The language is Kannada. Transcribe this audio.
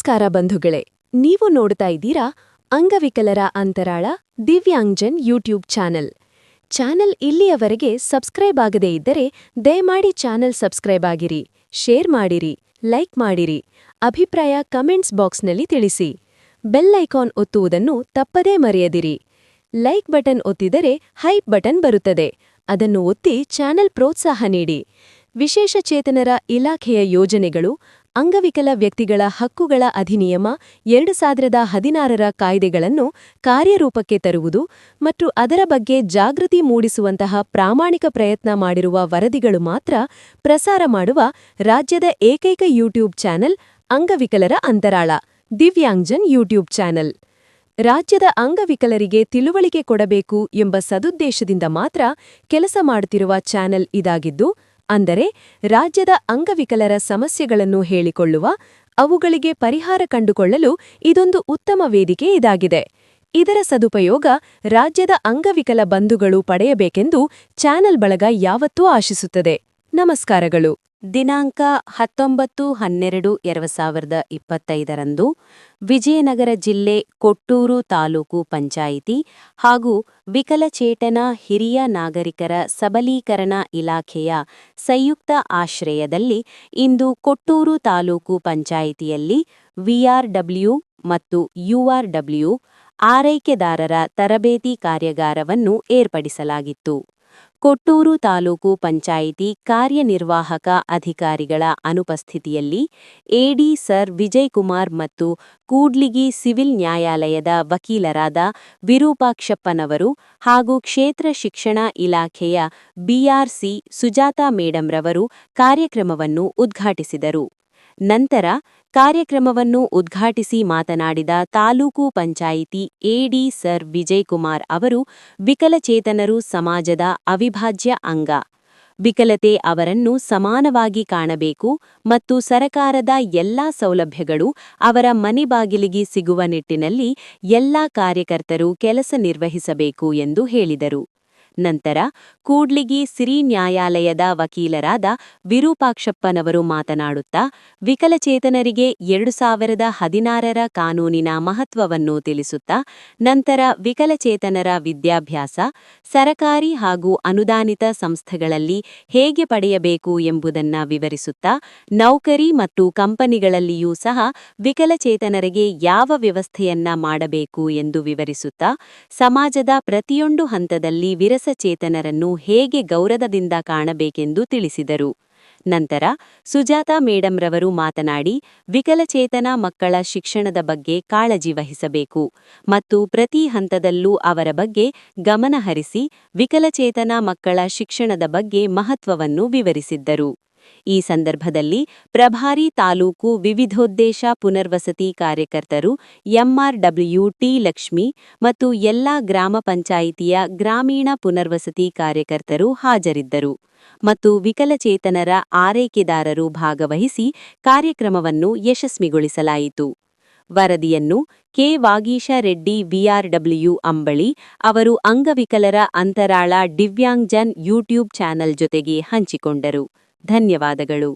ನಮಸ್ಕಾರ ಬಂಧುಗಳೇ, ನೀವು ನೋಡ್ತಾ ಇದ್ದೀರಾ ಅಂಗವಿಕಲರ ಅಂತರಾಳ ದಿವ್ಯಾಂಗ್ಜನ್ ಯೂಟ್ಯೂಬ್ ಚಾನೆಲ್ ಇಲ್ಲಿಯವರೆಗೆ ಸಬ್ಸ್ಕ್ರೈಬ್ ಆಗದೇ ಇದ್ದರೆ ದಯಮಾಡಿ ಚಾನೆಲ್ ಸಬ್ಸ್ಕ್ರೈಬ್ ಆಗಿರಿ, ಶೇರ್ ಮಾಡಿರಿ, ಲೈಕ್ ಮಾಡಿರಿ, ಅಭಿಪ್ರಾಯ ಕಮೆಂಟ್ಸ್ ಬಾಕ್ಸ್ನಲ್ಲಿ ತಿಳಿಸಿ. ಬೆಲ್ ಐಕಾನ್ ಒತ್ತುವುದನ್ನು ತಪ್ಪದೇ ಮರೆಯದಿರಿ. ಲೈಕ್ ಬಟನ್ ಒತ್ತಿದರೆ ಹೈಪ್ ಬಟನ್ ಬರುತ್ತದೆ, ಅದನ್ನು ಒತ್ತಿ ಚಾನೆಲ್ ಪ್ರೋತ್ಸಾಹ ನೀಡಿ. ವಿಶೇಷಚೇತನರ ಇಲಾಖೆಯ ಯೋಜನೆಗಳು, ಅಂಗವಿಕಲ ವ್ಯಕ್ತಿಗಳ ಹಕ್ಕುಗಳ ಅಧಿನಿಯಮ 2016ರ ಕಾಯ್ದೆಗಳನ್ನು ಕಾರ್ಯರೂಪಕ್ಕೆ ತರುವುದು ಮತ್ತು ಅದರ ಬಗ್ಗೆ ಜಾಗೃತಿ ಮೂಡಿಸುವಂತಹ ಪ್ರಾಮಾಣಿಕ ಪ್ರಯತ್ನ ಮಾಡಿರುವ ವರದಿಗಳು ಮಾತ್ರ ಪ್ರಸಾರ ಮಾಡುವ ರಾಜ್ಯದ ಏಕೈಕ ಯೂಟ್ಯೂಬ್ ಚಾನೆಲ್ ಅಂಗವಿಕಲರ ಅಂತರಾಳ ದಿವ್ಯಾಂಗ್ಜನ್ ಯೂಟ್ಯೂಬ್ ಚಾನೆಲ್. ರಾಜ್ಯದ ಅಂಗವಿಕಲರಿಗೆ ತಿಳುವಳಿಕೆ ಕೊಡಬೇಕು ಎಂಬ ಸದುದ್ದೇಶದಿಂದ ಮಾತ್ರ ಕೆಲಸ ಮಾಡುತ್ತಿರುವ ಚಾನೆಲ್ ಇದಾಗಿದ್ದು, ಅಂದರೆ ರಾಜ್ಯದ ಅಂಗವಿಕಲರ ಸಮಸ್ಯೆಗಳನ್ನು ಹೇಳಿಕೊಳ್ಳುವ, ಅವುಗಳಿಗೆ ಪರಿಹಾರ ಕಂಡುಕೊಳ್ಳಲು ಇದೊಂದು ಉತ್ತಮ ವೇದಿಕೆ ಇದಾಗಿದೆ. ಇದರ ಸದುಪಯೋಗ ರಾಜ್ಯದ ಅಂಗವಿಕಲ ಬಂಧುಗಳು ಪಡೆಯಬೇಕೆಂದು ಚಾನೆಲ್ ಬಳಗ ಯಾವತ್ತೂ ಆಶಿಸುತ್ತದೆ. ನಮಸ್ಕಾರಗಳು. ದಿನಾಂಕ 19/12/2025ರಂದು ವಿಜಯನಗರ ಜಿಲ್ಲೆ ಕೊಟ್ಟೂರು ತಾಲೂಕು ಪಂಚಾಯಿತಿ ಹಾಗೂ ವಿಕಲಚೇತನ ಹಿರಿಯ ನಾಗರಿಕರ ಸಬಲೀಕರಣ ಇಲಾಖೆಯ ಸಂಯುಕ್ತ ಆಶ್ರಯದಲ್ಲಿ ಇಂದು ಕೊಟ್ಟೂರು ತಾಲೂಕು ಪಂಚಾಯಿತಿಯಲ್ಲಿ ವಿಆರ್‌ಡಬ್ಲ್ಯೂ ಮತ್ತು ಯುಆರ್‌ಡಬ್ಲ್ಯೂ ಆರೈಕೆದಾರರ ತರಬೇತಿ ಕಾರ್ಯಾಗಾರವನ್ನು ಏರ್ಪಡಿಸಲಾಗಿತ್ತು. ಕೊಟ್ಟೂರು ತಾಲೂಕು ಪಂಚಾಯಿತಿ ಕಾರ್ಯನಿರ್ವಾಹಕ ಅಧಿಕಾರಿಗಳ ಅನುಪಸ್ಥಿತಿಯಲ್ಲಿ ಎಡಿ ಸರ್ ವಿಜಯಕುಮಾರ್ ಮತ್ತು ಕೂಡ್ಲಿಗಿ ಸಿವಿಲ್ ನ್ಯಾಯಾಲಯದ ವಕೀಲರಾದ ವಿರೂಪಾಕ್ಷಪ್ಪನವರು ಹಾಗೂ ಕ್ಷೇತ್ರ ಶಿಕ್ಷಣ ಇಲಾಖೆಯ ಬಿಆರ್‌ಸಿ ಸುಜಾತಾ ಮೇಡಂರವರು ಕಾರ್ಯಕ್ರಮವನ್ನು ಉದ್ಘಾಟಿಸಿದರು. ನಂತರ ಕಾರ್ಯಕ್ರಮವನ್ನು ಉದ್ಘಾಟಿಸಿ ಮಾತನಾಡಿದ ತಾಲೂಕು ಪಂಚಾಯಿತಿ ಎಡಿ ಸರ್ ವಿಜಯಕುಮಾರ್ ಅವರು, ವಿಕಲಚೇತನರು ಸಮಾಜದ ಅವಿಭಾಜ್ಯ ಅಂಗ. ವಿಕಲತೆ ಅವರನ್ನು ಸಮಾನವಾಗಿ ಕಾಣಬೇಕು ಮತ್ತು ಸರಕಾರದ ಎಲ್ಲಾ ಸೌಲಭ್ಯಗಳು ಅವರ ಮನೆ ಬಾಗಿಲಿಗೆ ಸಿಗುವ ನಿಟ್ಟಿನಲ್ಲಿ ಎಲ್ಲಾ ಕಾರ್ಯಕರ್ತರು ಕೆಲಸ ನಿರ್ವಹಿಸಬೇಕು ಎಂದು ಹೇಳಿದರು. ನಂತರ ಕೂಡ್ಲಿಗಿ ಸಿರಿ ನ್ಯಾಯಾಲಯದ ವಕೀಲರಾದ ವಿರೂಪಾಕ್ಷಪ್ಪನವರು ಮಾತನಾಡುತ್ತಾ ವಿಕಲಚೇತನರಿಗೆ 2016ರ ಕಾನೂನಿನ ಮಹತ್ವವನ್ನು ತಿಳಿಸುತ್ತಾ, ನಂತರ ವಿಕಲಚೇತನರ ವಿದ್ಯಾಭ್ಯಾಸ ಸರಕಾರಿ ಹಾಗೂ ಅನುದಾನಿತ ಸಂಸ್ಥೆಗಳಲ್ಲಿ ಹೇಗೆ ಪಡೆಯಬೇಕು ಎಂಬುದನ್ನು ವಿವರಿಸುತ್ತಾ, ನೌಕರಿ ಮತ್ತು ಕಂಪನಿಗಳಲ್ಲಿಯೂ ಸಹ ವಿಕಲಚೇತನರಿಗೆ ಯಾವ ವ್ಯವಸ್ಥೆಯನ್ನ ಮಾಡಬೇಕು ಎಂದು ವಿವರಿಸುತ್ತಾ, ಸಮಾಜದ ಪ್ರತಿಯೊಂದು ಹಂತದಲ್ಲಿ ವಿರಸಚೇತನರನ್ನು ಹೇಗೆ ಗೌರವದಿಂದ ಕಾಣಬೇಕೆಂದು ತಿಳಿಸಿದರು. ನಂತರ ಸುಜಾತಾ ಮೇಡಂರವರು ಮಾತನಾಡಿ, ವಿಕಲಚೇತನ ಮಕ್ಕಳ ಶಿಕ್ಷಣದ ಬಗ್ಗೆ ಕಾಳಜಿ ವಹಿಸಬೇಕು ಮತ್ತು ಪ್ರತಿ ಹಂತದಲ್ಲೂ ಅವರ ಬಗ್ಗೆ ಗಮನ ಹರಿಸಿ ವಿಕಲಚೇತನ ಮಕ್ಕಳ ಶಿಕ್ಷಣದ ಬಗ್ಗೆ ಮಹತ್ವವನ್ನು ವಿವರಿಸಿದ್ದರು. ಈ ಸಂದರ್ಭದಲ್ಲಿ ಪ್ರಭಾರಿ ತಾಲೂಕು ವಿವಿಧೋದ್ದೇಶ ಪುನರ್ವಸತಿ ಕಾರ್ಯಕರ್ತರು ಎಂಆರ್‌ಡಬ್ಲ್ಯೂ ಟಿ ಲಕ್ಷ್ಮಿ ಮತ್ತು ಎಲ್ಲಾ ಗ್ರಾಮ ಪಂಚಾಯಿತಿಯ ಗ್ರಾಮೀಣ ಪುನರ್ವಸತಿ ಕಾರ್ಯಕರ್ತರು ಹಾಜರಿದ್ದರು ಮತ್ತು ವಿಕಲಚೇತನರ ಆರೈಕೆದಾರರು ಭಾಗವಹಿಸಿ ಕಾರ್ಯಕ್ರಮವನ್ನು ಯಶಸ್ವಿಗೊಳಿಸಲಾಯಿತು. ವರದಿಯನ್ನು ಕೆ ವಾಗೀಶ ರೆಡ್ಡಿ ವಿಆರ್‌ಡಬ್ಲ್ಯೂ ಅಂಬಳಿ ಅವರು ಅಂಗವಿಕಲರ ಅಂತರಾಳ ದಿವ್ಯಾಂಗ್ಜನ್ ಯೂಟ್ಯೂಬ್ ಚಾನೆಲ್ ಜೊತೆಗೆ ಹಂಚಿಕೊಂಡರು. ಧನ್ಯವಾದಗಳು.